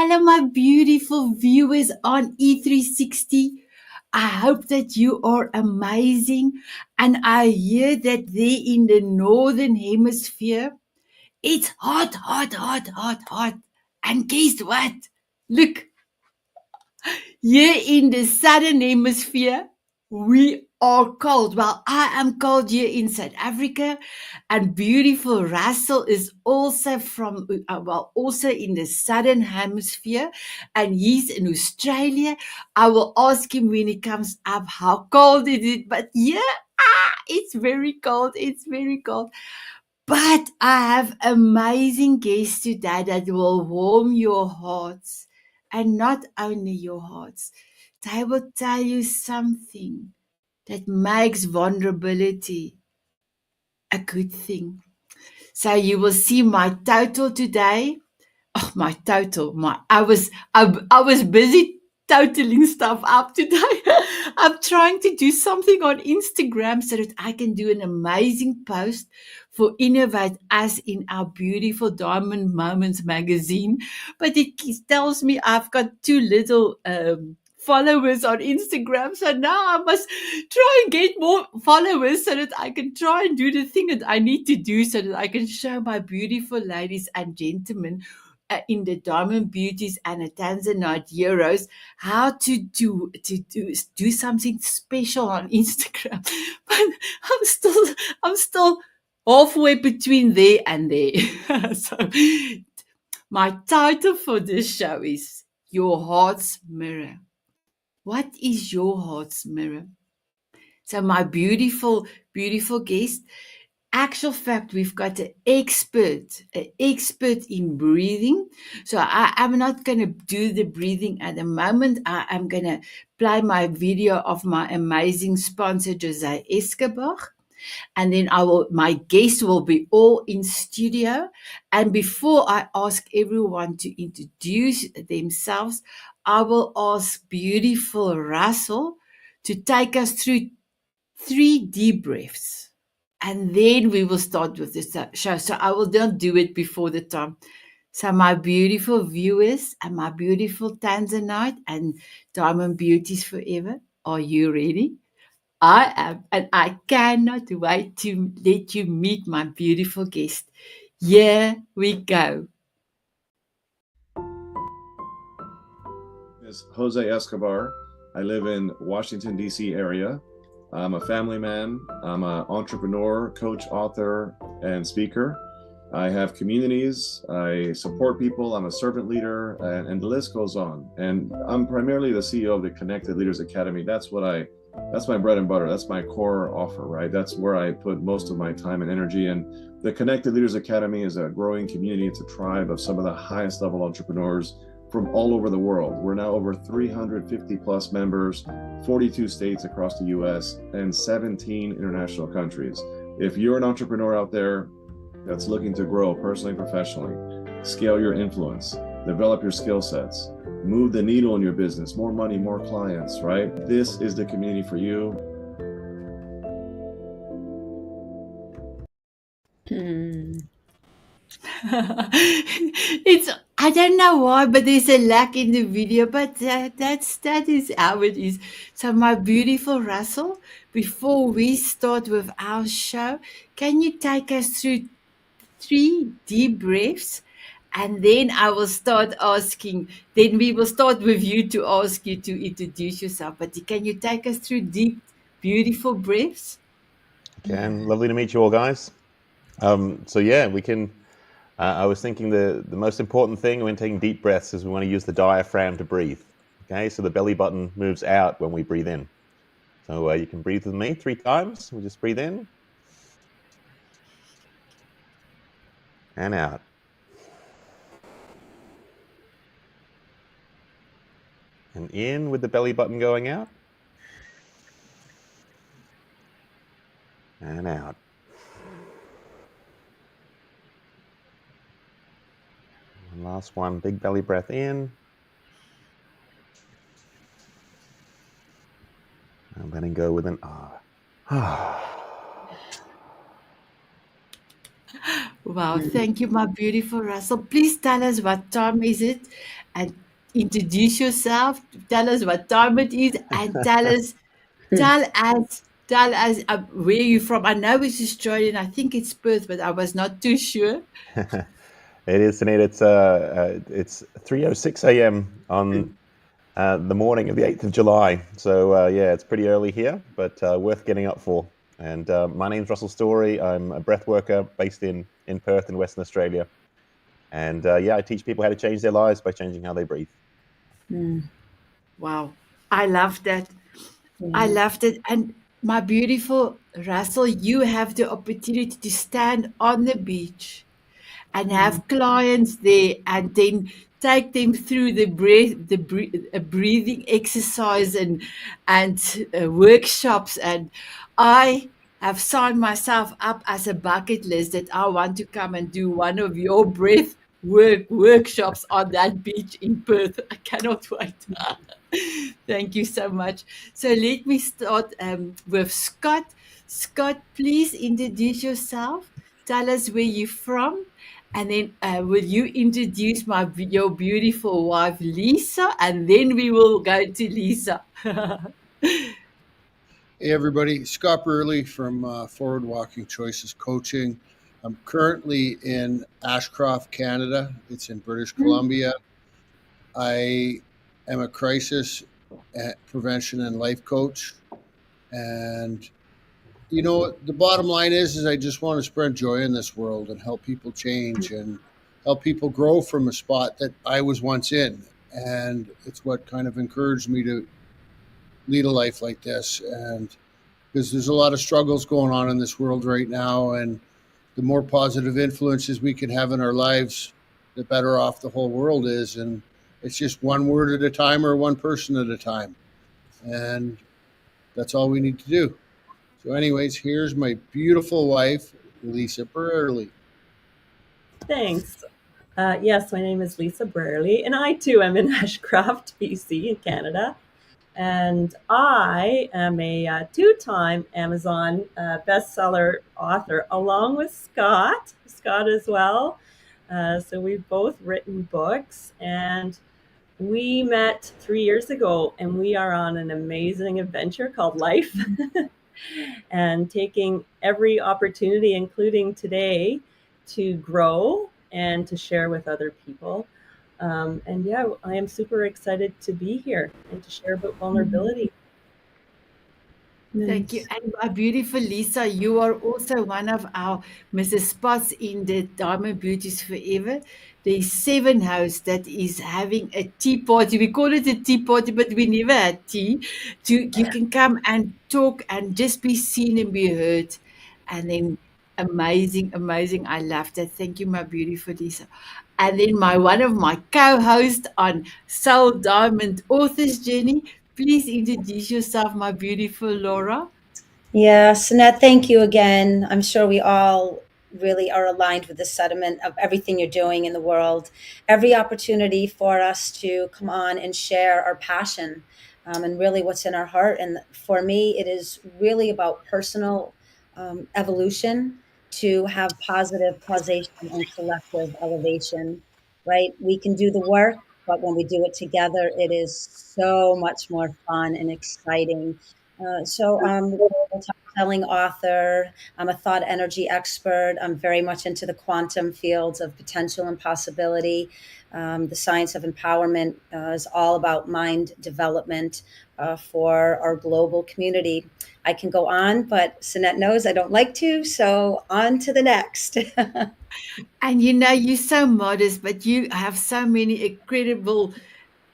Hello, my beautiful viewers on E360. I hope that you are amazing. And I hear that there in the Northern Hemisphere, it's hot, hot, hot, hot, hot. And guess what? Look, here in the Southern Hemisphere, we are cold. Well, I am cold here in South Africa, and beautiful Russell is also also in the Southern Hemisphere, and he's in Australia. I will ask him when he comes up how cold is it, but yeah, it's very cold. It's very cold. But I have amazing guests today that will warm your hearts, and not only your hearts. They will tell you something that makes vulnerability a good thing. So you will see my total today. Oh, my total. I was busy totaling stuff up today. I'm trying to do something on Instagram so that I can do an amazing post for Innovate Us in our beautiful Diamond Moments magazine. But it tells me I've got too little followers on Instagram. So now I must try and get more followers so that I can try and do the thing that I need to do so that I can show my beautiful ladies and gentlemen in the Diamond Beauties and the Tanzanite Heroes how to do something special on Instagram. But I'm still halfway between there and there. So my title for this show is Your Heart's Mirror. What is your heart's mirror? So my beautiful, beautiful guest, actual fact, we've got an expert in breathing. So I'm not going to do the breathing at the moment. I'm going to play my video of my amazing sponsor, Jose Escobar. And then my guests will be all in studio. And before I ask everyone to introduce themselves, I will ask beautiful Russell to take us through 3 deep breaths. And then we will start with the show. So I will not do it before the time. So my beautiful viewers and my beautiful Tanzanite and Diamond Beauties Forever, are you ready? I am, and I cannot wait to let you meet my beautiful guest. Here we go. Is Jose Escobar. I live in Washington, D.C. area. I'm a family man. I'm an entrepreneur, coach, author, and speaker. I have communities. I support people. I'm a servant leader, and the list goes on. And I'm primarily the CEO of the Connected Leaders Academy. That's my bread and butter. That's my core offer, right? That's where I put most of my time and energy. And the Connected Leaders Academy is a growing community. It's a tribe of some of the highest level entrepreneurs from all over the world. We're now over 350 plus members, 42 states across the US, and 17 international countries. If you're an entrepreneur out there that's looking to grow personally and professionally, scale your influence, develop your skill sets, move the needle in your business, more money, more clients, right? This is the community for you. I don't know why, but there's a lack in the video, but that is how it is. So my beautiful Russell, before we start with our show, can you take us through 3 deep breaths? And then I will start asking, then we will start with you to ask you to introduce yourself. But can you take us through deep, beautiful breaths? Ken, lovely to meet you all, guys. So yeah, we can. I was thinking the most important thing when taking deep breaths is we want to use the diaphragm to breathe. Okay, so the belly button moves out when we breathe in. So you can breathe with me 3 times. We'll just breathe in and out. And in with the belly button going out. And out. And last one, big belly breath in. And letting go with an ah. Wow, thank you, my beautiful Russell. Please tell us what time is it and introduce yourself. Tell us what time it is and tell us where you're from. I know it's Australian. I think it's Perth, but I was not too sure. It is, Sanet. It's 3:06 a.m. on the morning of the 8th of July. So yeah, it's pretty early here, but worth getting up for. And my name's Russell Story. I'm a breath worker based in Perth in Western Australia. And yeah, I teach people how to change their lives by changing how they breathe. Wow, I love that. I Yeah. loved it. And my beautiful Russell, you have the opportunity to stand on the beach and have clients there and then take them through a breathing exercise and workshops. And I have signed myself up as a bucket list that I want to come and do one of your breath workshops on that beach in Perth. I cannot wait. Thank you so much. So let me start with Scott. Scott, please introduce yourself. Tell us where you're from, and then will you introduce your beautiful wife, Lisa, and then we will go to Lisa. Hey everybody, Scott Burley from Forward Walking Choices Coaching. I'm currently in Ashcroft, Canada. It's in British Columbia. I am a crisis prevention and life coach. And you know, the bottom line is I just want to spread joy in this world and help people change and help people grow from a spot that I was once in. And it's what kind of encouraged me to lead a life like this. And because there's a lot of struggles going on in this world right now, and the more positive influences we can have in our lives, the better off the whole world is. And it's just one word at a time or one person at a time, and that's all we need to do. So anyways, here's my beautiful wife, Lisa Burley. Thanks. Yes, my name is Lisa Brerley, and I too am in Ashcroft, BC, in Canada. And I am a two-time Amazon bestseller author, along with Scott as well. So we've both written books, and we met 3 years ago, and we are on an amazing adventure called life. And taking every opportunity, including today, to grow and to share with other people. And yeah, I am super excited to be here and to share about vulnerability. Thank you. And my beautiful Lisa, you are also one of our Mrs. Spots in the Diamond Beauties Forever. There's 7 hosts that is having a tea party. We call it a tea party, but we never had tea. You can come and talk and just be seen and be heard. And then amazing, amazing. I love that. Thank you, my beautiful Lisa. And then one of my co-hosts on Soul Diamond Authors Journey. Please introduce yourself, my beautiful Laura. Yeah, Sanet, thank you again. I'm sure we all really are aligned with the sentiment of everything you're doing in the world. Every opportunity for us to come on and share our passion and really what's in our heart. And for me, it is really about personal evolution to have positive causation and collective elevation, right? We can do the work, but when we do it together, it is so much more fun and exciting. I'm a telling author. I'm a thought energy expert. I'm very much into the quantum fields of potential and possibility. The science of empowerment is all about mind development for our global community. I can go on, but Sanet knows I don't like to, so on to the next. And you're so modest, but you have so many incredible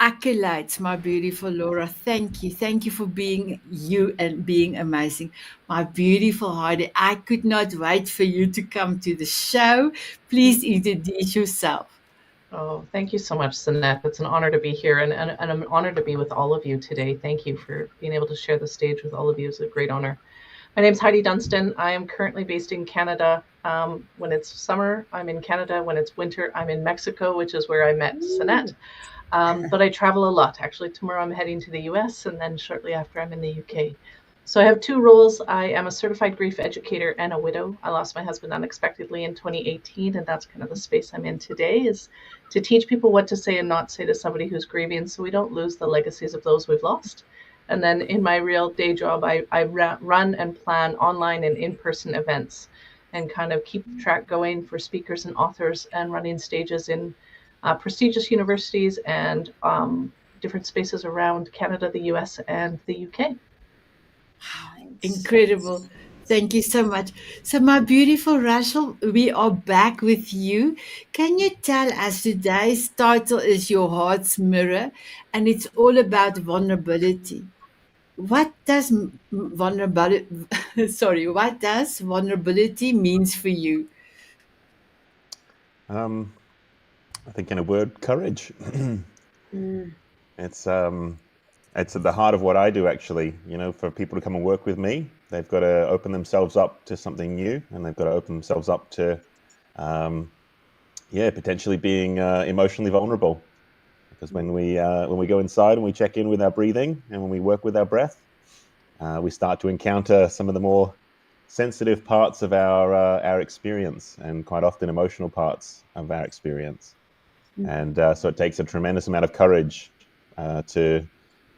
accolades, my beautiful Laura. Thank you. Thank you for being you and being amazing. My beautiful Heidi, I could not wait for you to come to the show. Please introduce yourself. Oh, thank you so much, Sanet. It's an honor to be here and I'm honored to be with all of you today. Thank you for being able to share the stage with all of you. It's a great honor. My name's Heidi Dunstan. I am currently based in Canada. When it's summer, I'm in Canada. When it's winter, I'm in Mexico, which is where I met Sanet. But I travel a lot. Actually, tomorrow I'm heading to the US, and then shortly after I'm in the UK. So I have two roles. I am a certified grief educator and a widow. I lost my husband unexpectedly in 2018, and that's kind of the space I'm in today, is to teach people what to say and not say to somebody who's grieving so we don't lose the legacies of those we've lost. And then in my real day job, I run and plan online and in-person events and kind of keep track going for speakers and authors and running stages in prestigious universities and different spaces around Canada, the US, and the UK. Incredible. Thank you so much. So, my beautiful Rachel, we are back with you. Can you tell us today's title is Your Heart's Mirror, and it's all about vulnerability. What does vulnerability, sorry, what does vulnerability means for you? I think in a word, courage. Mm. It's at the heart of what I do, actually. You know, for people to come and work with me, they've got to open themselves up to something new, and they've got to open themselves up to, potentially being emotionally vulnerable. Because when we go inside and we check in with our breathing, and when we work with our breath, we start to encounter some of the more sensitive parts of our experience, and quite often emotional parts of our experience. And so it takes a tremendous amount of courage to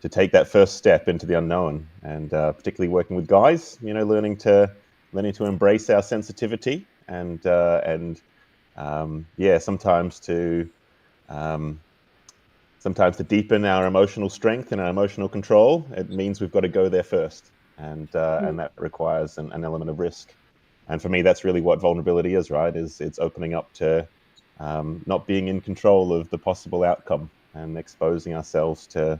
take that first step into the unknown, and particularly working with guys, you know, learning to embrace our sensitivity, and sometimes to deepen our emotional strength and our emotional control. It means we've got to go there first, and that requires an element of risk. And for me, that's really what vulnerability is, right? It's opening up to not being in control of the possible outcome, and exposing ourselves to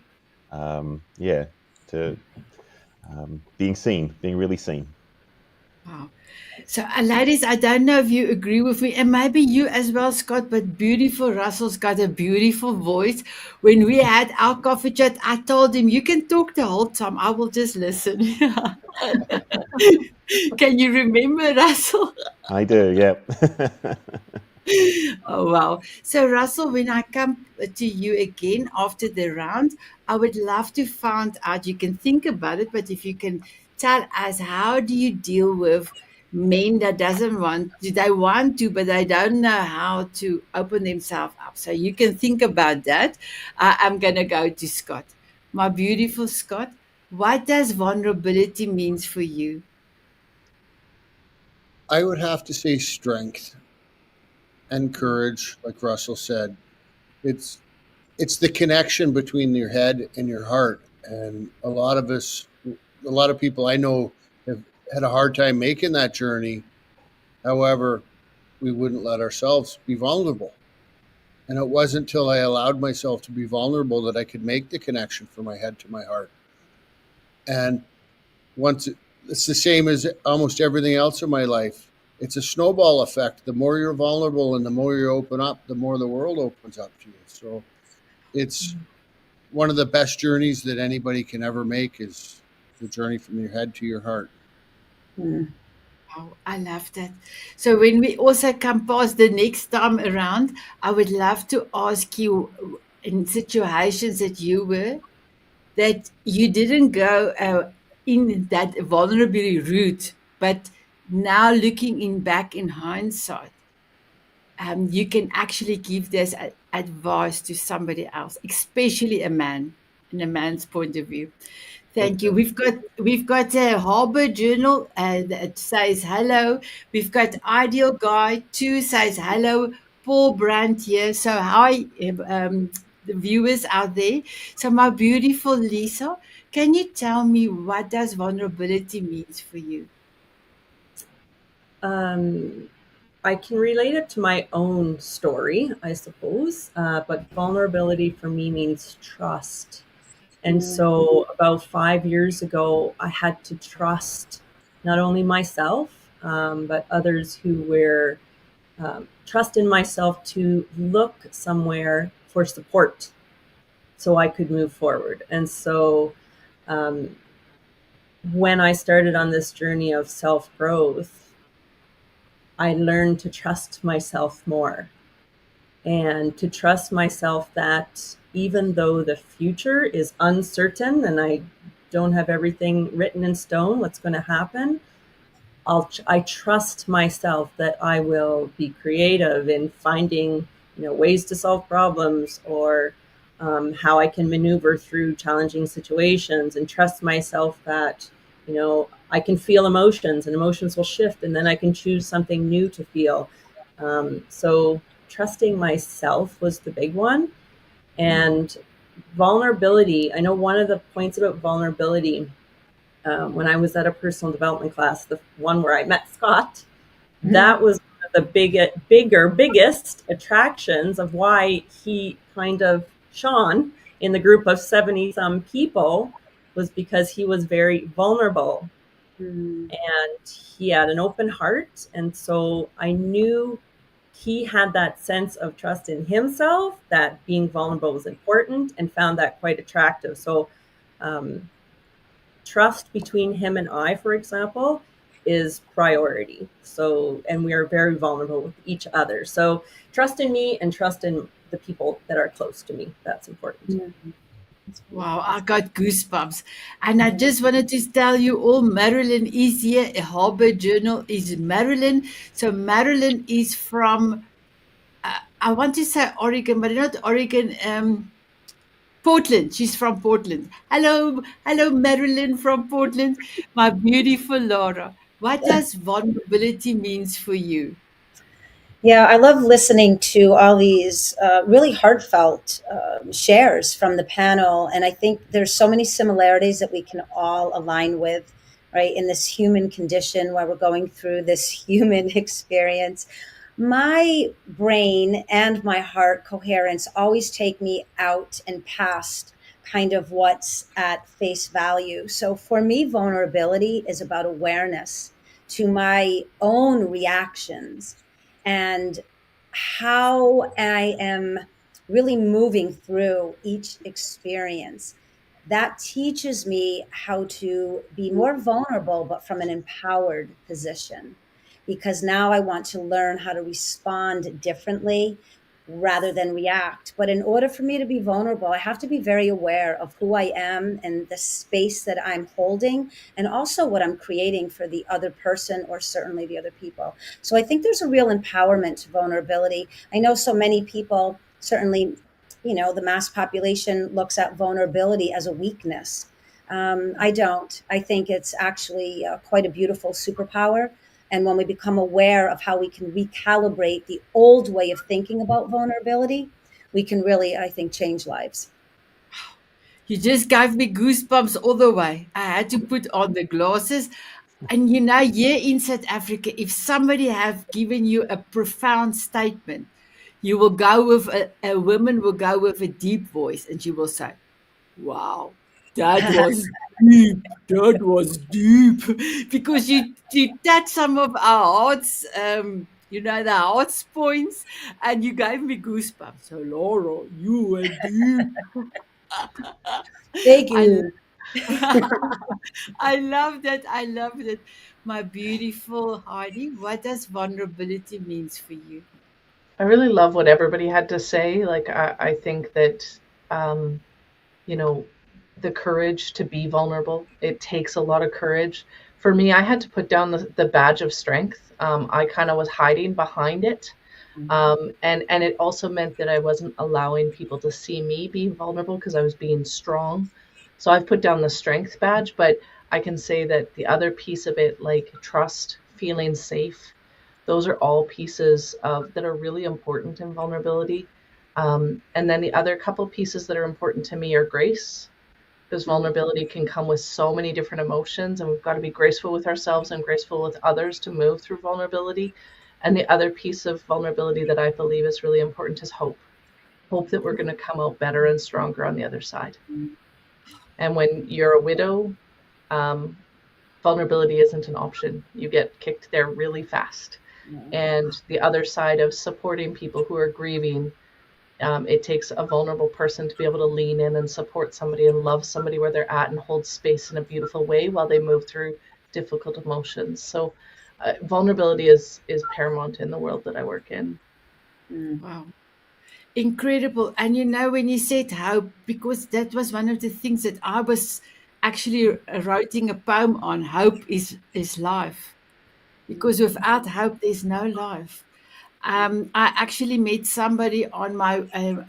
being seen, being really seen. Wow. So, ladies, I don't know if you agree with me, and maybe you as well, Scott, but beautiful Russell's got a beautiful voice. When we had our coffee chat, I told him, you can talk the whole time. I will just listen. Can you remember, Russell? I do, yeah. Oh, wow. So, Russell, when I come to you again after the round, I would love to find out, you can think about it, but if you can tell us, how do you deal with men that they want to, but they don't know how to open themselves up? So you can think about that. I'm going to go to Scott. My beautiful Scott, what does vulnerability means for you? I would have to say strength and courage, like Russell said. It's it's the connection between your head and your heart. And a lot of people I know have had a hard time making that journey. However, we wouldn't let ourselves be vulnerable. And it wasn't until I allowed myself to be vulnerable that I could make the connection from my head to my heart. And it's the same as almost everything else in my life. It's a snowball effect. The more you're vulnerable and the more you open up, the more the world opens up to you. So it's one of the best journeys that anybody can ever make, is the journey from your head to your heart. Mm. Oh, I love that. So when we also come past the next time around, I would love to ask you, in situations that you were, that you didn't go in that vulnerability route, but now looking in back in hindsight, you can actually give this advice to somebody else, especially a man, in a man's point of view. Thank you. Okay. We've got a Harbour Journal that says hello. We've got Ideal Guy 2 says hello. Paul Brandt here. So hi, the viewers out there. So my beautiful Lisa, can you tell me, what does vulnerability means for you? I can relate it to my own story, I suppose. But vulnerability for me means trust. And so about 5 years ago, I had to trust not only myself, but others who were trust in myself to look somewhere for support so I could move forward. And so um, when I started on this journey of self-growth, I learned to trust myself more, and to trust myself that even though the future is uncertain and I don't have everything written in stone, what's going to happen. I trust myself that I will be creative in finding, ways to solve problems, or how I can maneuver through challenging situations, and trust myself that, I can feel emotions, and emotions will shift, and then I can choose something new to feel. So trusting myself was the big one. And vulnerability, I know one of the points about vulnerability, when I was at a personal development class, the one where I met Scott, that was one of the biggest attractions of why he kind of shone in the group of 70 some people, was because he was very vulnerable and he had an open heart. And so I knew he had that sense of trust in himself, that being vulnerable was important, and found that quite attractive. So trust between him and I, for example, is priority. So, and we are very vulnerable with each other. So trust in me and trust in the people that are close to me. That's important. Wow, I got goosebumps. And I just wanted to tell you all, Marilyn is here. A Harvard Journal is Marilyn. So Marilyn is from, I want to say Oregon, but not Oregon, Portland. She's from Portland. Hello, Marilyn from Portland. My beautiful Laura. What does vulnerability means for you? Yeah, I love listening to all these really heartfelt shares from the panel. And I think there's so many similarities that we can all align with, right, in this human condition while we're going through this human experience. My brain and my heart coherence always take me out and past kind of what's at face value. So for me, vulnerability is about awareness to my own reactions and how I am really moving through each experience. That teaches me how to be more vulnerable, but from an empowered position, because now I want to learn how to respond differently rather than react. But in order for me to be vulnerable, I have to be very aware of who I am and the space that I'm holding, and also what I'm creating for the other person, or certainly the other people. So I think there's a real empowerment to vulnerability. I know so many people, certainly, the mass population looks at vulnerability as a weakness. I don't. I think it's actually quite a beautiful superpower. And when we become aware of how we can recalibrate the old way of thinking about vulnerability, we can really, I think, change lives. You just gave me goosebumps all the way. I had to put on the glasses. And here in South Africa, if somebody have given you a profound statement, you will go with a woman will go with a deep voice, and she will say, "Wow, that was deep. That was deep," because you touch some of our hearts, the heart's points, and you gave me goosebumps. So Laura, you were deep. Thank I you. I love that. I love that. My beautiful Heidi, what does vulnerability means for you? I really love what everybody had to say. Like, I think that, um, you know, the courage to be vulnerable, it takes a lot of courage. For me, I had to put down the badge of strength. I kind of was hiding behind it. And it also meant that I wasn't allowing people to see me being vulnerable because I was being strong. So I've put down the strength badge, but I can say that the other piece of it, like trust, feeling safe, those are all pieces that are really important in vulnerability. And then the other couple pieces that are important to me are grace, because vulnerability can come with so many different emotions, and we've got to be graceful with ourselves and graceful with others to move through vulnerability. And the other piece of vulnerability that I believe is really important is hope that we're going to come out better and stronger on the other side. And when you're a widow, um, vulnerability isn't an option. You get kicked there really fast. And the other side of supporting people who are grieving, it takes a vulnerable person to be able to lean in and support somebody and love somebody where they're at and hold space in a beautiful way while they move through difficult emotions. So vulnerability is paramount in the world that I work in. Wow. Incredible. And when you said hope, because that was one of the things that I was actually writing a poem on hope is life, because without hope there's no life. I actually met somebody on my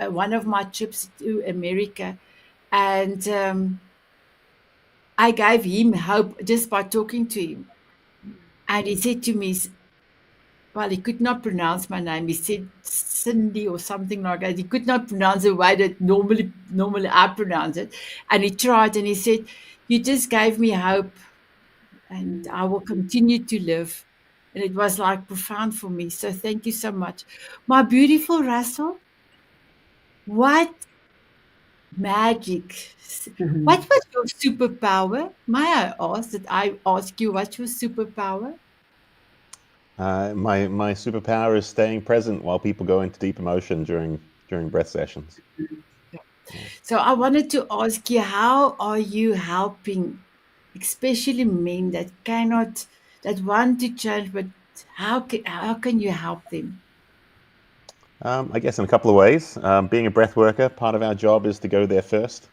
one of my trips to America, and I gave him hope just by talking to him. And he said to me, well, he could not pronounce my name. He said Cindy or something like that. He could not pronounce the way that normally I pronounce it. And he tried, and he said, "You just gave me hope, and I will continue to live." And it was like profound for me. So thank you so much. My beautiful Russell, what magic. What was your superpower? May I ask that I ask you what's your superpower? My superpower is staying present while people go into deep emotion during breath sessions. So I wanted to ask you, how are you helping, especially men that want to change, but how can you help them? I guess in a couple of ways. Being a breath worker, part of our job is to go there first,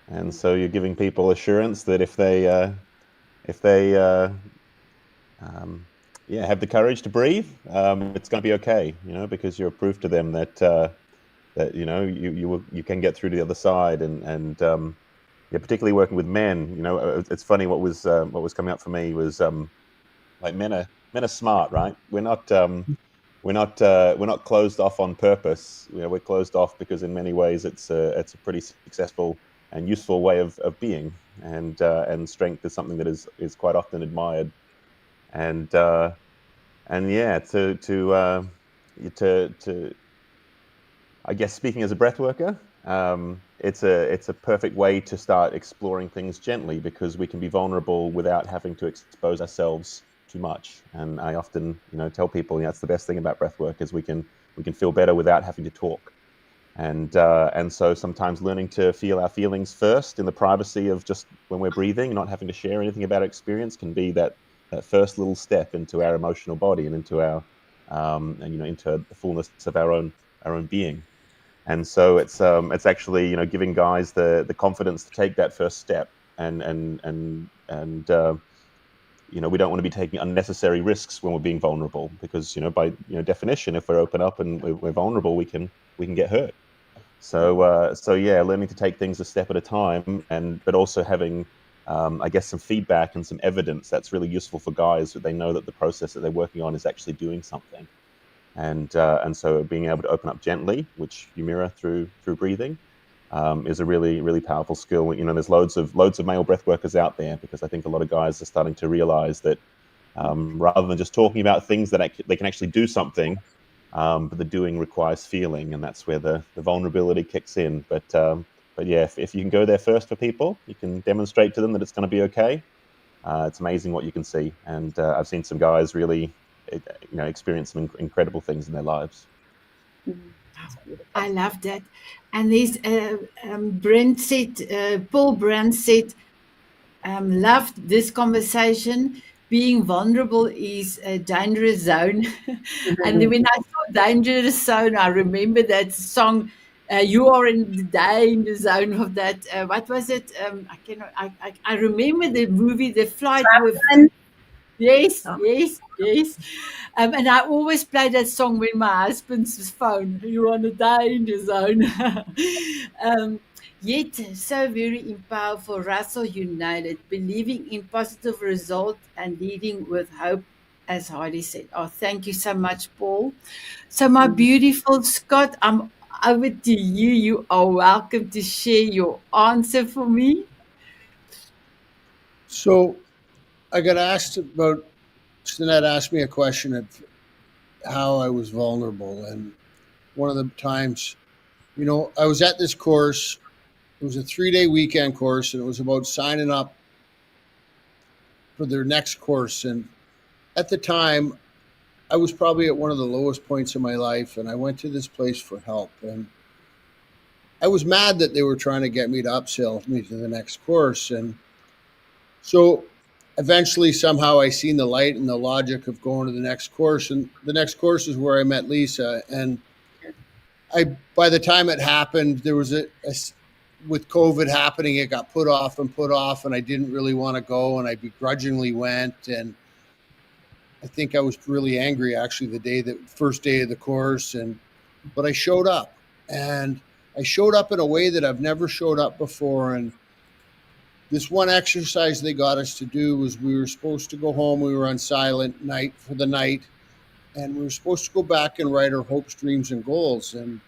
and so you're giving people assurance that if they have the courage to breathe, it's going to be okay. Because you're proof to them that you can get through to the other side, and particularly working with men. It's funny what was coming up for me was like men are smart, right? We're not closed off on purpose. We're closed off because in many ways it's a pretty successful and useful way of being, and strength is something that is quite often admired, and yeah, to I guess speaking as a breath worker, it's a perfect way to start exploring things gently, because we can be vulnerable without having to expose ourselves too much. And I often, tell people, that's the best thing about breath work, is we can feel better without having to talk. And so sometimes learning to feel our feelings first in the privacy of just when we're breathing, not having to share anything about our experience, can be that first little step into our emotional body and into our into the fullness of our own being. And so it's actually giving guys the confidence to take that first step, and we don't want to be taking unnecessary risks when we're being vulnerable, because by definition, if we're open up and we're vulnerable, we can get hurt. So yeah, learning to take things a step at a time, but also having I guess some feedback and some evidence that's really useful for guys, that they know that the process that they're working on is actually doing something. And so being able to open up gently, which you mirror through breathing, is a really, really powerful skill. There's loads of male breath workers out there, because I think a lot of guys are starting to realize that rather than just talking about things, that they can actually do something, but the doing requires feeling, and that's where the vulnerability kicks in. But yeah, if you can go there first for people, you can demonstrate to them that it's going to be okay. It's amazing what you can see, and I've seen some guys really experience some incredible things in their lives. I love that. And there's Brent said, Paul Brand said, loved this conversation. Being vulnerable is a dangerous zone. And then when I saw dangerous zone, I remember that song. You are in the danger zone of that. What was it? I cannot. I remember the movie, The Flight with. Yes, Oh. yes. And I always play that song when my husband's phone, "You're on a danger zone." Yet, so very powerful. Russell United, believing in positive results and leading with hope, as Heidi said. Oh, thank you so much, Paul. So, my beautiful Scott, I'm over to you. You are welcome to share your answer for me. So I got asked about, Sanet asked me a question of how I was vulnerable. And one of the times, I was at this course. It was a 3-day weekend course, and it was about signing up for their next course. And at the time, I was probably at one of the lowest points in my life, and I went to this place for help. And I was mad that they were trying to get me to upsell me to the next course. And so eventually, somehow, I seen the light and the logic of going to the next course. And the next course is where I met Lisa. And by the time it happened, there was with COVID happening, it got put off, and I didn't really want to go, and I begrudgingly went. And I think I was really angry actually the first day of the course, but I showed up, and I showed up in a way that I've never showed up before. And this one exercise they got us to do was we were supposed to go home. We were on silent night for the night, and we were supposed to go back and write our hopes, dreams, and goals. And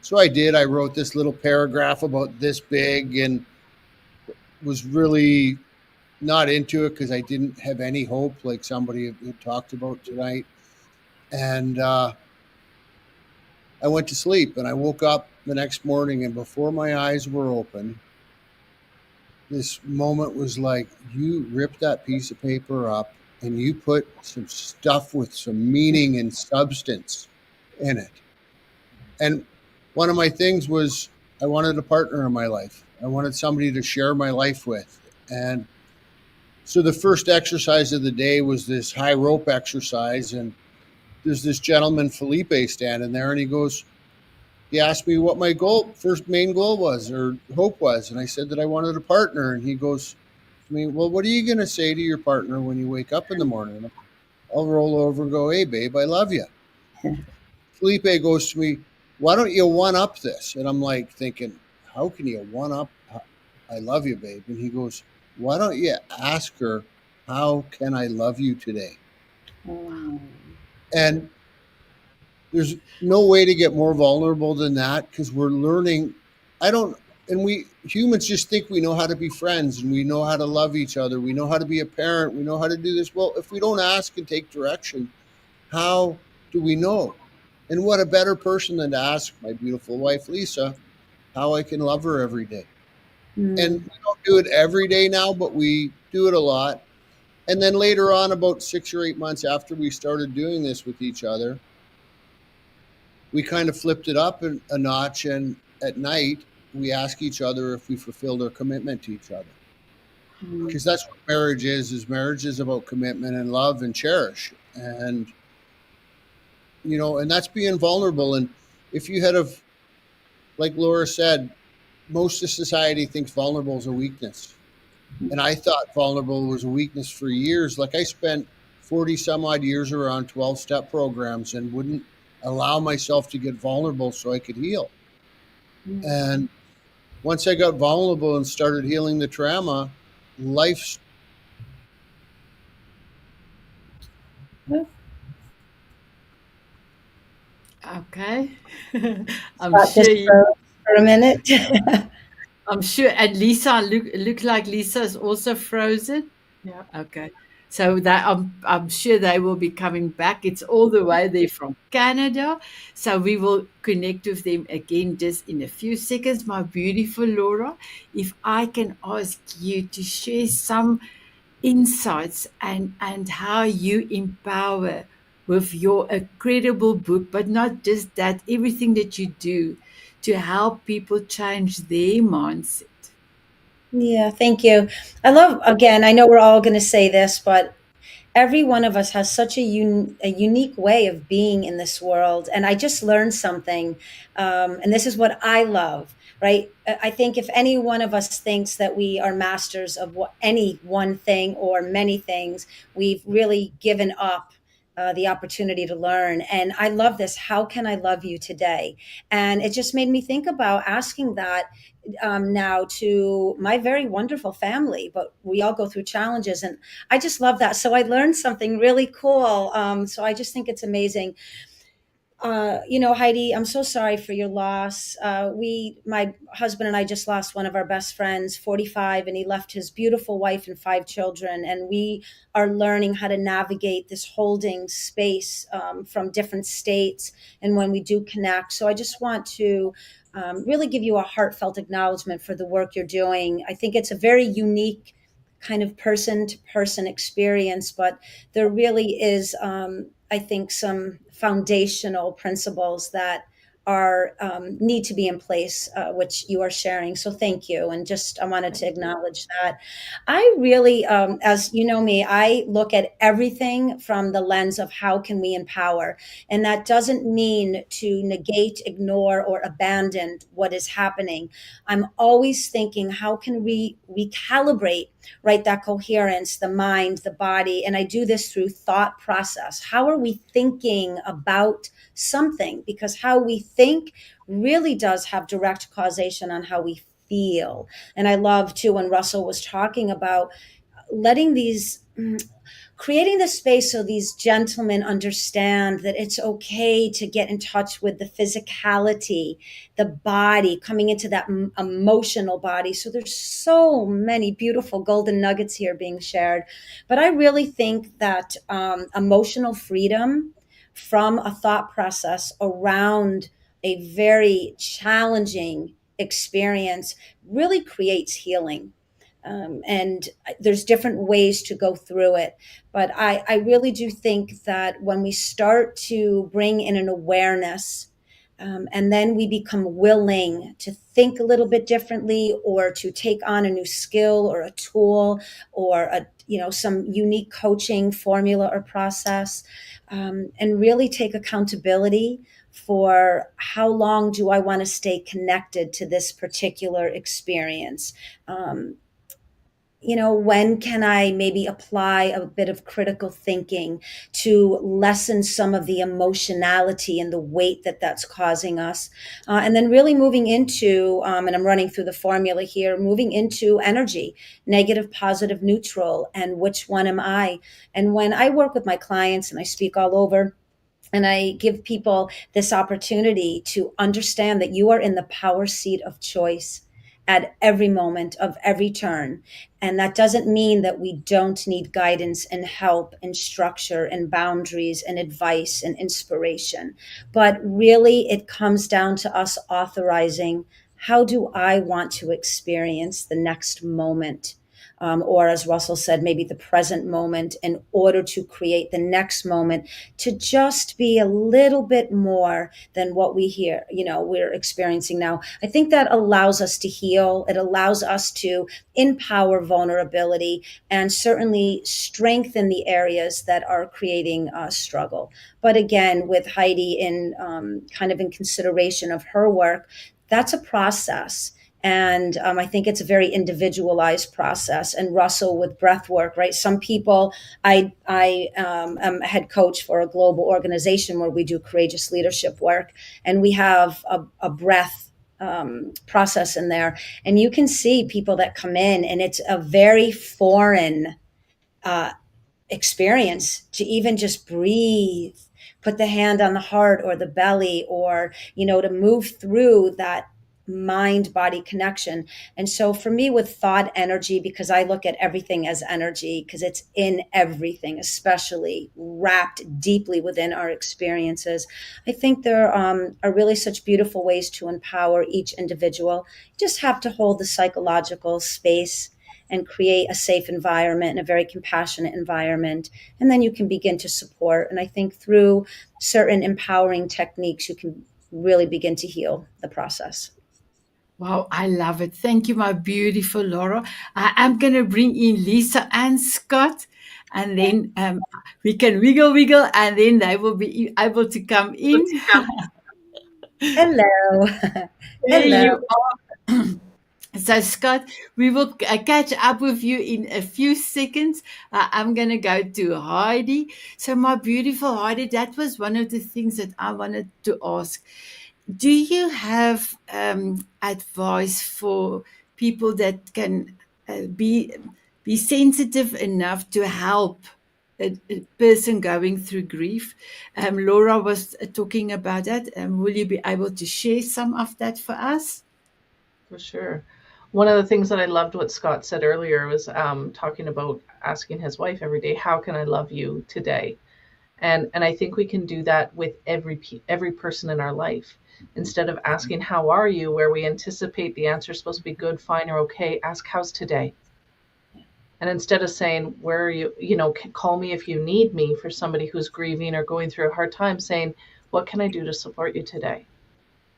so I did. I wrote this little paragraph about this big and was really not into it because I didn't have any hope, like somebody had talked about tonight. And I went to sleep, and I woke up the next morning, and before my eyes were open, this moment was like, you ripped that piece of paper up and you put some stuff with some meaning and substance in it. And one of my things was I wanted a partner in my life. I wanted somebody to share my life with. And so the first exercise of the day was this high rope exercise. And there's this gentleman, Felipe, standing there, and he asked me what my first main goal was or hope was. And I said that I wanted a partner. And he goes to me, well, what are you going to say to your partner when you wake up in the morning? I'll roll over and go, hey, babe, I love you. Felipe goes to me, why don't you one up this? And I'm like thinking, how can you one up I love you, babe? And he goes, why don't you ask her, how can I love you today? And there's no way to get more vulnerable than that, because we're learning. We humans just think we know how to be friends and we know how to love each other. We know how to be a parent. We know how to do this. Well, if we don't ask and take direction, how do we know? And what a better person than to ask my beautiful wife, Lisa, how I can love her every day. And we don't do it every day now, but we do it a lot. And then later on, about 6 or 8 months after we started doing this with each other, we kind of flipped it up a notch. And at night, we ask each other if we fulfilled our commitment to each other. Because that's what marriage is marriage is about commitment and love and cherish. And, and that's being vulnerable. And if you like Laura said, most of society thinks vulnerable is a weakness. And I thought vulnerable was a weakness for years. Like I spent 40 some odd years around 12-step programs and wouldn't allow myself to get vulnerable so I could heal. And once I got vulnerable and started healing the trauma, life. Okay. Just for a minute. I'm sure. And Lisa, look like Lisa is also frozen. Yeah. Okay. So that I'm sure they will be coming back. It's all the way there from Canada. So we will connect with them again just in a few seconds. My beautiful Laura, if I can ask you to share some insights and how you empower with your incredible book, but not just that, everything that you do to help people change their mindset. Yeah, thank you. Again, I know we're all going to say this, but every one of us has such a unique way of being in this world. And I just learned something. And this is what I love, right? I think if any one of us thinks that we are masters of any one thing or many things, we've really given up the opportunity to learn. And I love this. How can I love you today? And it just made me think about asking that now to my very wonderful family, but we all go through challenges, and I just love that. So I learned something really cool. So I just think it's amazing. Heidi, I'm so sorry for your loss. My husband and I just lost one of our best friends, 45, and he left his beautiful wife and 5 children. And we are learning how to navigate this holding space from different states. And when we do connect, so I just want to really give you a heartfelt acknowledgement for the work you're doing. I think it's a very unique kind of person to person experience, but there really is, I think, some foundational principles that are need to be in place, which you are sharing. So thank you. And just I wanted to acknowledge that. I really, as you know me, I look at everything from the lens of how can we empower. And that doesn't mean to negate, ignore, or abandon what is happening. I'm always thinking, how can we recalibrate, right? That coherence, the mind, the body. And I do this through thought process. How are we thinking about something? Because how we think really does have direct causation on how we feel. And I love too when Russell was talking about letting these creating the space so these gentlemen understand that it's okay to get in touch with the physicality, the body, coming into that emotional body. So there's so many beautiful golden nuggets here being shared. But I really think that emotional freedom from a thought process around a very challenging experience really creates healing. And there's different ways to go through it. But I really do think that when we start to bring in an awareness, and then we become willing to think a little bit differently, or to take on a new skill or a tool, or some unique coaching formula or process, and really take accountability for how long do I want to stay connected to this particular experience. When can I maybe apply a bit of critical thinking to lessen some of the emotionality and the weight that that's causing us? And then really moving into, and I'm running through the formula here, moving into energy, negative, positive, neutral, and which one am I? And when I work with my clients and I speak all over, and I give people this opportunity to understand that you are in the power seat of choice at every moment of every turn. And that doesn't mean that we don't need guidance and help and structure and boundaries and advice and inspiration. But really, it comes down to us authorizing, how do I want to experience the next moment? Or as Russell said, maybe the present moment, in order to create the next moment to just be a little bit more than what we're experiencing now. I think that allows us to heal. It allows us to empower vulnerability and certainly strengthen the areas that are creating struggle. But again, with Heidi kind of in consideration of her work, that's a process. And I think it's a very individualized process. And Russell with breath work, right? Some people, I am a head coach for a global organization where we do courageous leadership work, and we have a breath process in there. And you can see people that come in, and it's a very foreign experience to even just breathe, put the hand on the heart or the belly, or to move through that mind body connection. And so for me, with thought energy, because I look at everything as energy, because it's in everything, especially wrapped deeply within our experiences, I think there are really such beautiful ways to empower each individual. You just have to hold the psychological space and create a safe environment and a very compassionate environment. And then you can begin to support. And I think through certain empowering techniques, you can really begin to heal the process. Wow, I love it. Thank you, my beautiful Laura. I am going to bring in Lisa and Scott, and then we can wiggle, and then they will be able to come in. Hello. There Hello. you are. So, Scott, we will catch up with you in a few seconds. I'm going to go to Heidi. So, my beautiful Heidi, that was one of the things that I wanted to ask. Do you have advice for people that can be sensitive enough to help a person going through grief? Laura was talking about that. Will you be able to share some of that for us? For sure. One of the things that I loved what Scott said earlier was talking about asking his wife every day, how can I love you today? And I think we can do that with every person in our life. Instead of asking, how are you, where we anticipate the answer is supposed to be good, fine, or okay, ask, how's today? And instead of saying, where are you, call me if you need me, for somebody who's grieving or going through a hard time, saying, what can I do to support you today?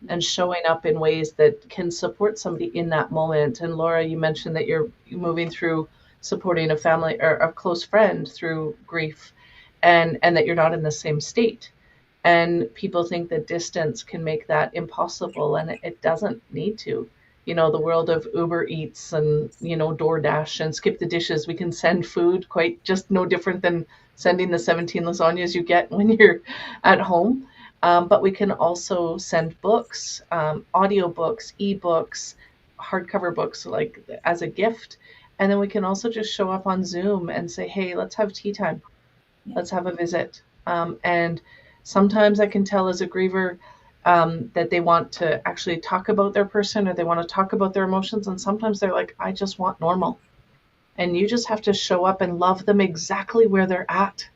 and showing up in ways that can support somebody in that moment. And Laura, you mentioned that you're moving through supporting a family or a close friend through grief, and that you're not in the same state. And people think that distance can make that impossible, and it doesn't need to. You know, the world of Uber Eats and, you know, DoorDash and Skip the Dishes, we can send food quite just no different than sending the 17 lasagnas you get when you're at home. But we can also send books, audio books, ebooks, hardcover books, like as a gift. And then we can also just show up on Zoom and say, hey, let's have tea time. Let's have a visit. And sometimes I can tell as a griever that they want to actually talk about their person, or they want to talk about their emotions. And sometimes they're like, I just want normal. And you just have to show up and love them exactly where they're at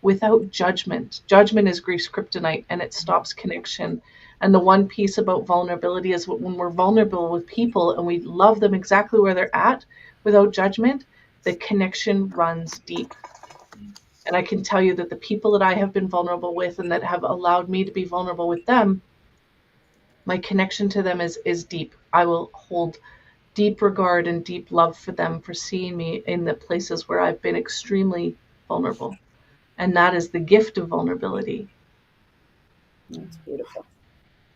without judgment. Judgment is grief's kryptonite, and it stops connection. And the one piece about vulnerability is when we're vulnerable with people and we love them exactly where they're at without judgment, the connection runs deep. And I can tell you that the people that I have been vulnerable with and that have allowed me to be vulnerable with them, my connection to them is deep. I will hold deep regard and deep love for them for seeing me in the places where I've been extremely vulnerable. And that is the gift of vulnerability. That's beautiful.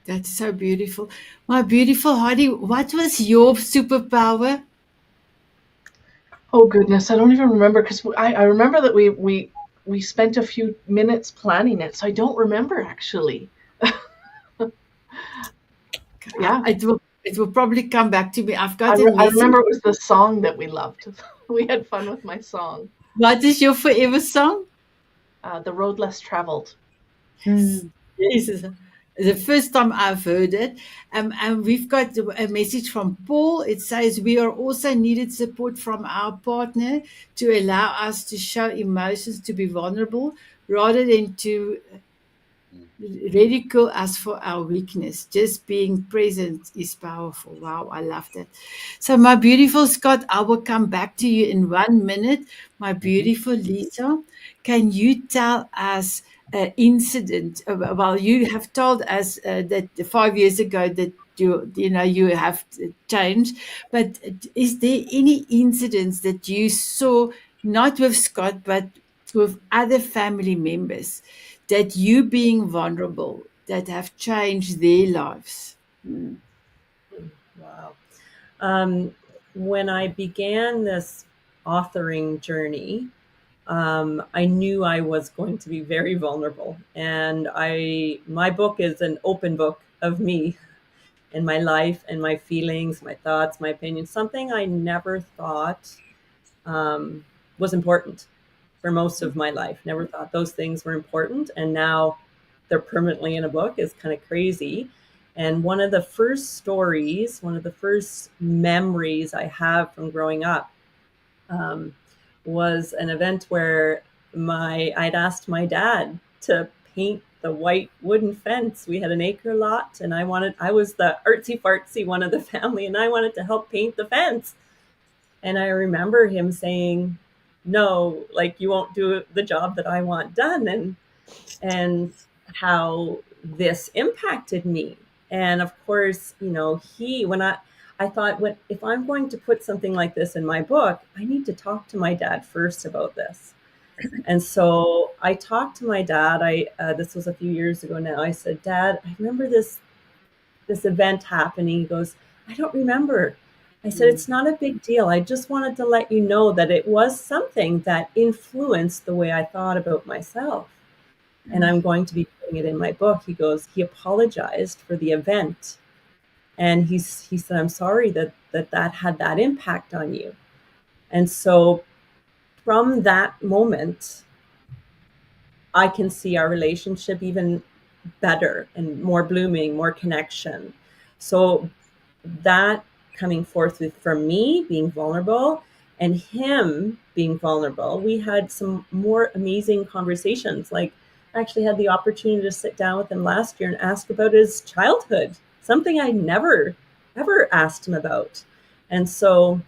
That's so beautiful. My beautiful Heidi, what was your superpower? Oh goodness, I don't even remember, because I remember that we spent a few minutes planning it, so I don't remember actually. Yeah, It will probably come back to me. I've got I a message. remember it was the song that we loved. We had fun with my song. What is your forever song? The Road Less Traveled. Yes, the first time I've heard it. And we've got a message from Paul. It says, we are also needed support from our partner to allow us to show emotions, to be vulnerable, rather than to ridicule us for our weakness. Just being present is powerful. Wow, I love that. So, my beautiful Scott, I will come back to you in 1 minute. My beautiful Lisa, can you tell us an incident? Well, you have told us that 5 years ago that you have changed, but is there any incidents that you saw, not with Scott, but with other family members, that you being vulnerable, that have changed their lives? Wow. When I began this authoring journey, I knew I was going to be very vulnerable, and my book is an open book of me and my life and my feelings, my thoughts, my opinions. Something I never thought was important for most of my life. Never thought those things were important, and now they're permanently in a book. Is kind of crazy. And one of the first stories, one of the first memories I have from growing up was an event where I'd asked my dad to paint the white wooden fence. We had an acre lot, and I was the artsy fartsy one of the family, and I wanted to help paint the fence. And I remember him saying, no, like, you won't do the job that I want done. And how this impacted me. And of course, when I thought, if I'm going to put something like this in my book, I need to talk to my dad first about this. And so I talked to my dad. This was a few years ago now. I said, Dad, I remember this event happening. He goes, I don't remember. I said, it's not a big deal. I just wanted to let you know that it was something that influenced the way I thought about myself. And I'm going to be putting it in my book. He goes, he apologized for the event. And he said, I'm sorry that had that impact on you. And so from that moment, I can see our relationship even better and more blooming, more connection. So that coming forth from me being vulnerable and him being vulnerable, we had some more amazing conversations. Like, I actually had the opportunity to sit down with him last year and ask about his childhood, something I never, ever asked him about. And so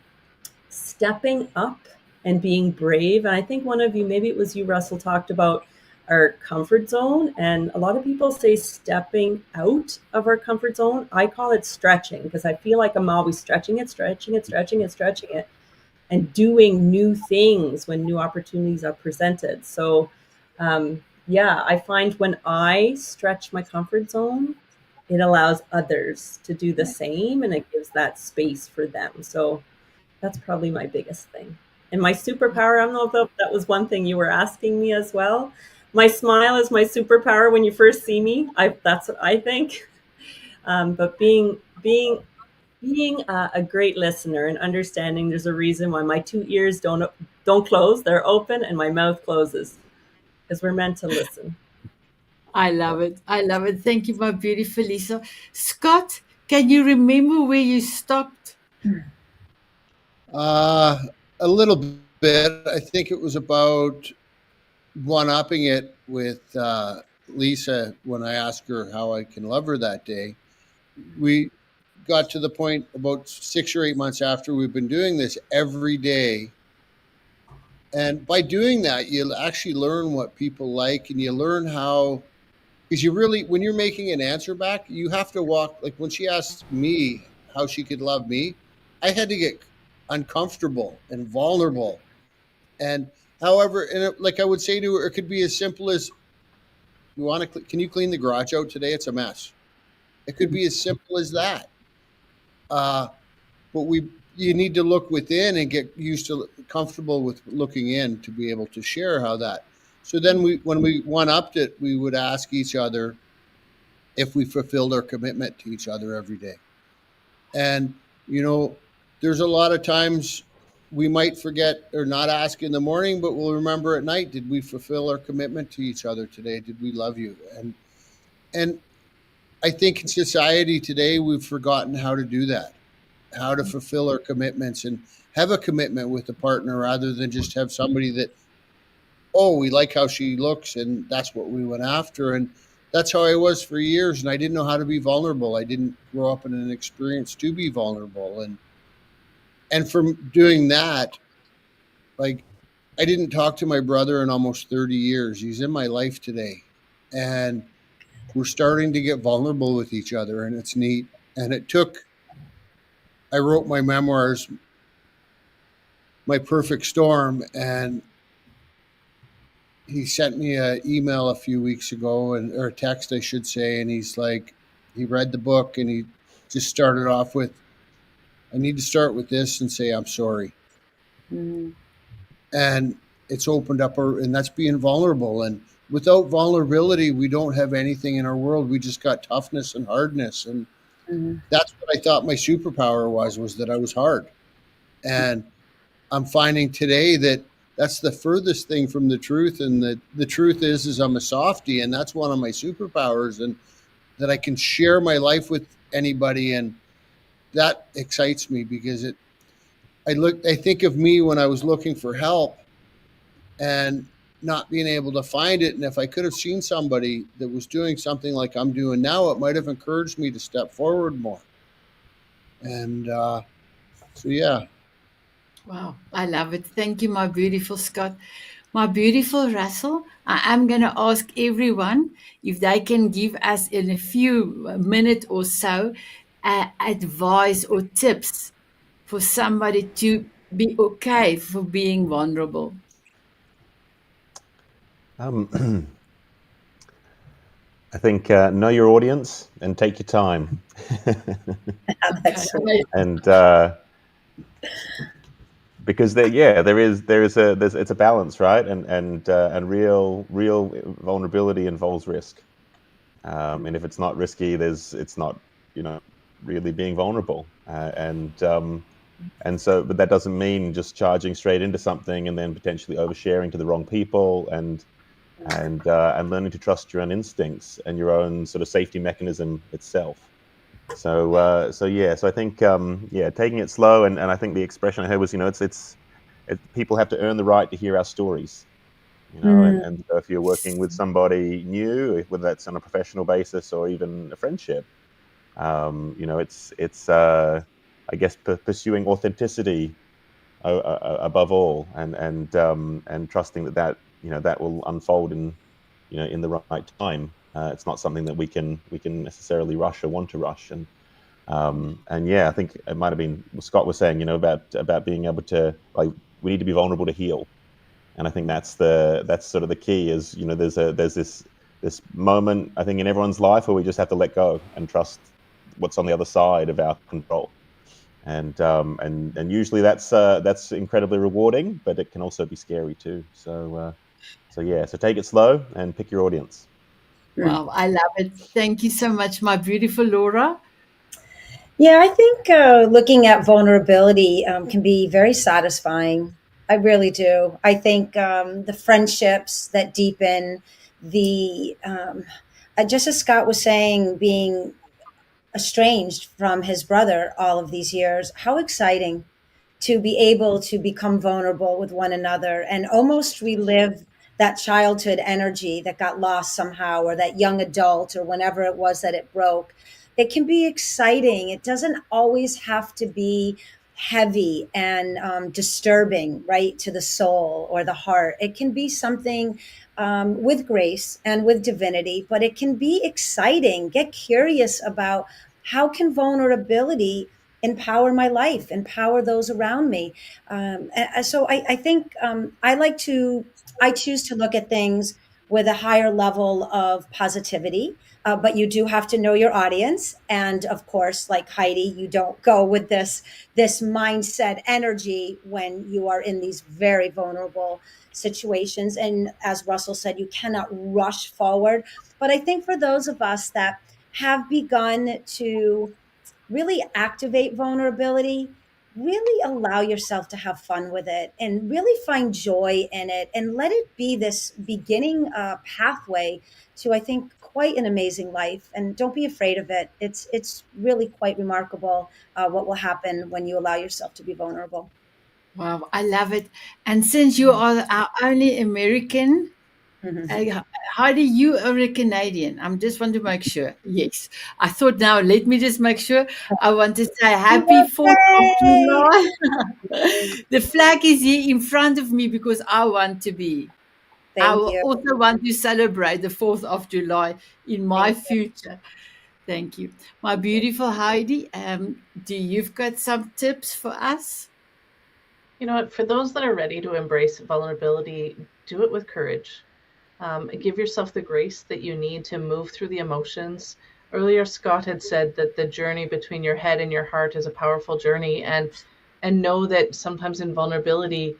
stepping up and being brave. And I think one of you, maybe it was you, Russell, talked about our comfort zone. And a lot of people say stepping out of our comfort zone. I call it stretching, because I feel like I'm always stretching it, and doing new things when new opportunities are presented. So, yeah, I find when I stretch my comfort zone, it allows others to do the same, and it gives that space for them. So that's probably my biggest thing. And my superpower, I don't know if that was one thing you were asking me as well. My smile is my superpower when you first see me. That's what I think. But being a great listener and understanding there's a reason why my two ears don't close, they're open, and my mouth closes, because we're meant to listen. I love it. I love it. Thank you, my beautiful Lisa. Scott, can you remember where you stopped? A little bit. I think it was about one-upping it with Lisa when I asked her how I can love her that day. We got to the point about 6 or 8 months after we've been doing this every day. And by doing that, you actually learn what people like, and you learn how, because you really, when you're making an answer back, you have to walk. Like when she asked me how she could love me, I had to get uncomfortable and vulnerable. And however, like I would say to her, it could be as simple as, "You want to? Can you clean the garage out today? It's a mess." It could be as simple as that. Uh, but you need to look within and get used to comfortable with looking in to be able to share how that. So then when we one upped it, we would ask each other if we fulfilled our commitment to each other every day. And there's a lot of times we might forget or not ask in the morning, but we'll remember at night, did we fulfill our commitment to each other today? Did we love you? And I think in society today, we've forgotten how to do that, how to fulfill our commitments and have a commitment with a partner rather than just have somebody that, oh, we like how she looks and that's what we went after. And that's how I was for years. And I didn't know how to be vulnerable. I didn't grow up in an experience to be vulnerable. And from doing that, like, I didn't talk to my brother in almost 30 years. He's in my life today. And we're starting to get vulnerable with each other, and it's neat. And I wrote my memoirs, My Perfect Storm, and he sent me an email a few weeks ago, or a text, I should say, and he's like, he read the book and he just started off with, I need to start with this and say, I'm sorry. Mm-hmm. And it's opened up, and that's being vulnerable. And without vulnerability, we don't have anything in our world. We just got toughness and hardness. And that's what I thought my superpower was that I was hard. And I'm finding today that that's the furthest thing from the truth. And the truth is I'm a softie, and that's one of my superpowers, and that I can share my life with anybody. And that excites me because I think of me when I was looking for help and not being able to find it. And if I could have seen somebody that was doing something like I'm doing now, it might have encouraged me to step forward more. And so, yeah. Wow, I love it. Thank you, my beautiful Scott. My beautiful Russell, I am going to ask everyone if they can give us in a few minutes or so advice or tips for somebody to be okay for being vulnerable. I think know your audience and take your time. And because it's a balance, right? And real vulnerability involves risk. And if it's not risky, it's not really being vulnerable. And so, but that doesn't mean just charging straight into something and then potentially oversharing to the wrong people, and learning to trust your own instincts and your own sort of safety mechanism itself. So I think taking it slow, and I think the expression I heard was, it's people have to earn the right to hear our stories, and so if you're working with somebody new, whether that's on a professional basis or even a friendship, it's I guess pursuing authenticity above all, and trusting that will unfold in in the right time. It's not something that we can necessarily rush or want to rush. And yeah, I think it might have been what Scott was saying, about being able to, like, we need to be vulnerable to heal. And I think that's sort of the key is, there's this moment, I think, in everyone's life where we just have to let go and trust what's on the other side of our control. And usually that's incredibly rewarding, but it can also be scary too. So yeah, so take it slow and pick your audience. Wow, I love it. Thank you so much, my beautiful Laura. Yeah, I think looking at vulnerability can be very satisfying. I really do. I think the friendships that deepen, the just as Scott was saying, being estranged from his brother all of these years, how exciting to be able to become vulnerable with one another and almost relive that childhood energy that got lost somehow, or that young adult, or whenever it was that it broke. It can be exciting. It doesn't always have to be heavy and disturbing, right, to the soul or the heart. It can be something with grace and with divinity, but it can be exciting. Get curious about how can vulnerability empower my life, empower those around me. So I think I choose to look at things with a higher level of positivity. But you do have to know your audience, and of course, like Heidi, you don't go with this mindset energy when you are in these very vulnerable situations. And as Russell said, you cannot rush forward. But I think for those of us that have begun to really activate vulnerability, really allow yourself to have fun with it and really find joy in it, and let it be this beginning pathway to, I think, quite an amazing life. And don't be afraid of it. It's really quite remarkable what will happen when you allow yourself to be vulnerable. Wow, I love it. And since you are our only American, Heidi, you are a Canadian. I just want to make sure. Yes. I thought, now let me just make sure. I want to say happy 4th of Yay! July. The flag is here in front of me because I want to be. I Thank will you. also want to celebrate the 4th of July in my Thank you. future. Thank you. My beautiful Heidi, do you've got some tips for us? You know what? For those that are ready to embrace vulnerability, do it with courage. Give yourself the grace that you need to move through the emotions. Earlier, Scott had said that the journey between your head and your heart is a powerful journey, and know that sometimes in vulnerability,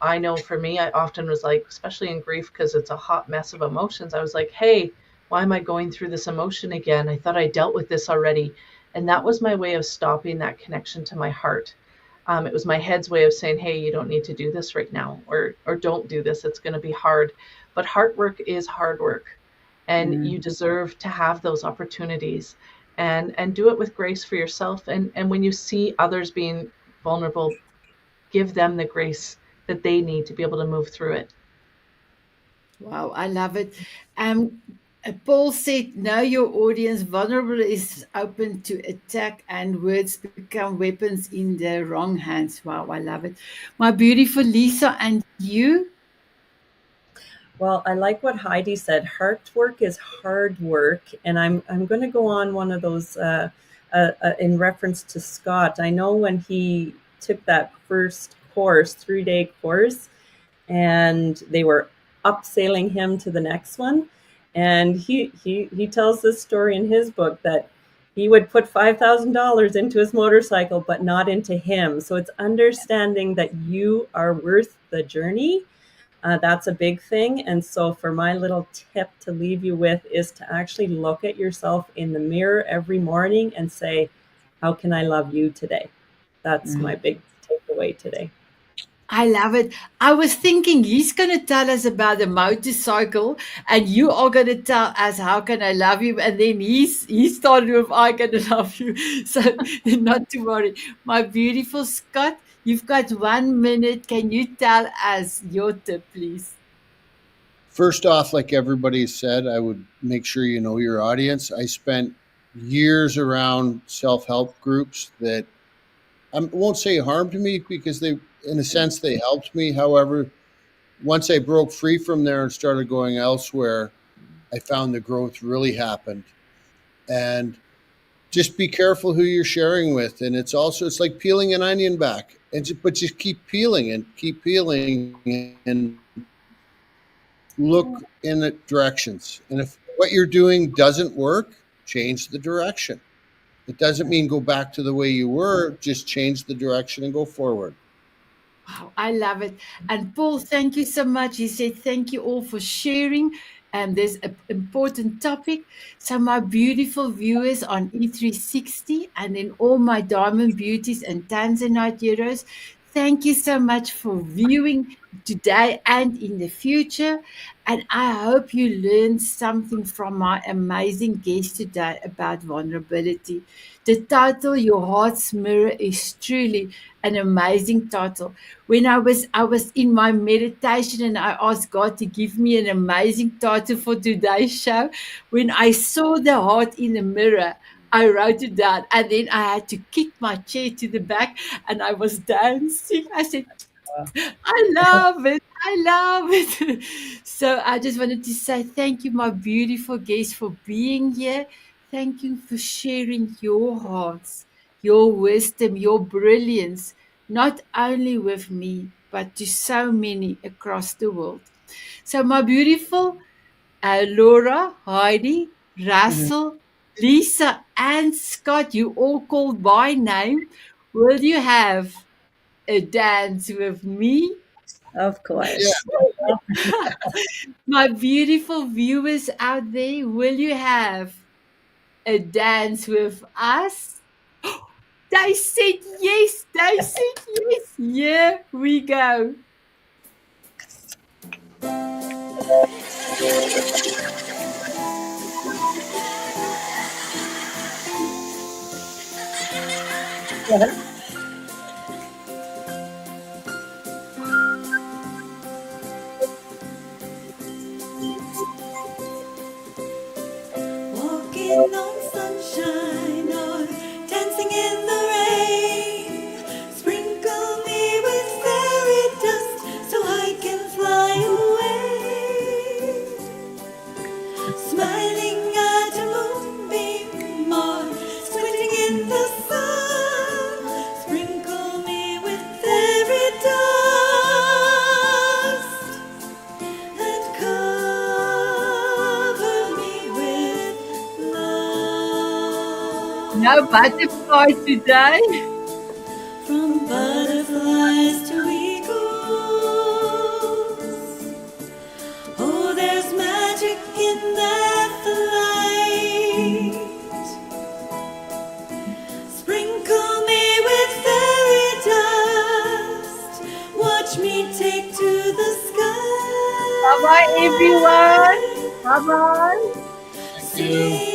I know for me, I often was like, especially in grief, because it's a hot mess of emotions. I was like, hey, why am I going through this emotion again? I thought I dealt with this already. And that was my way of stopping that connection to my heart. It was my head's way of saying, hey, you don't need to do this right now, or don't do this. It's going to be hard. But hard work is hard work. And you deserve to have those opportunities, and do it with grace for yourself. And when you see others being vulnerable, give them the grace that they need to be able to move through it. Wow, I love it. Paul said, know your audience. Vulnerable is open to attack, and words become weapons in the wrong hands. Wow, I love it. My beautiful Lisa, and you? Well, I like what Heidi said. Hard work is hard work, and I'm going to go on one of those in reference to Scott. I know when he took that first course, 3-day course, and they were upselling him to the next one, and he tells this story in his book that he would put $5,000 into his motorcycle, but not into him. So it's understanding that you are worth the journey. That's a big thing. And so for my little tip to leave you with is to actually look at yourself in the mirror every morning and say, how can I love you today? That's my big takeaway today. I love it. I was thinking he's going to tell us about the motorcycle, and you are going to tell us how can I love you, and then he started with I can love you. So not to worry. My beautiful Scott, you've got 1 minute. Can you tell us your tip, please? First off, like everybody said, I would make sure you know your audience. I spent years around self-help groups that I won't say harmed me, because they, in a sense, they helped me. However, once I broke free from there and started going elsewhere, I found the growth really happened. And just be careful who you're sharing with. And it's like peeling an onion back. But just keep peeling and look in the directions. And if what you're doing doesn't work, change the direction. It doesn't mean go back to the way you were, just change the direction and go forward. Wow, I love it. And Paul, thank you so much. He said, thank you all for sharing. There's an important topic. So my beautiful viewers on E360 and then all my diamond beauties and Tanzanite heroes, thank you so much for viewing today and in the future. And I hope you learned something from my amazing guest today about vulnerability. The title, Your Heart's Mirror, is truly an amazing title. When I was in my meditation and I asked God to give me an amazing title for today's show, when I saw the heart in the mirror, I wrote it down and then I had to kick my chair to the back and I was dancing. I said, I love it. I love it. So I just wanted to say thank you, my beautiful guest, for being here. Thank you for sharing your hearts, your wisdom, your brilliance, not only with me, but to so many across the world. So, my beautiful Laura, Heidi, Russell, Lisa, and Scott, you all called by name. Will you have a dance with me? Of Yeah. course. My beautiful viewers out there, will you have a dance with us? They said yes. They said yes. Here we go. Walking on sunshine or dancing in the rain. Sprinkle me with fairy dust so I can fly away. Smiling at a moonbeam or squinting in the sun. Sprinkle me with fairy dust and cover me with love. No butterfly today. From butterflies to eagles, oh, there's magic in that flight. Sprinkle me with fairy dust, watch me take to the sky. Bye bye, everyone. Bye bye. Thank you. Sing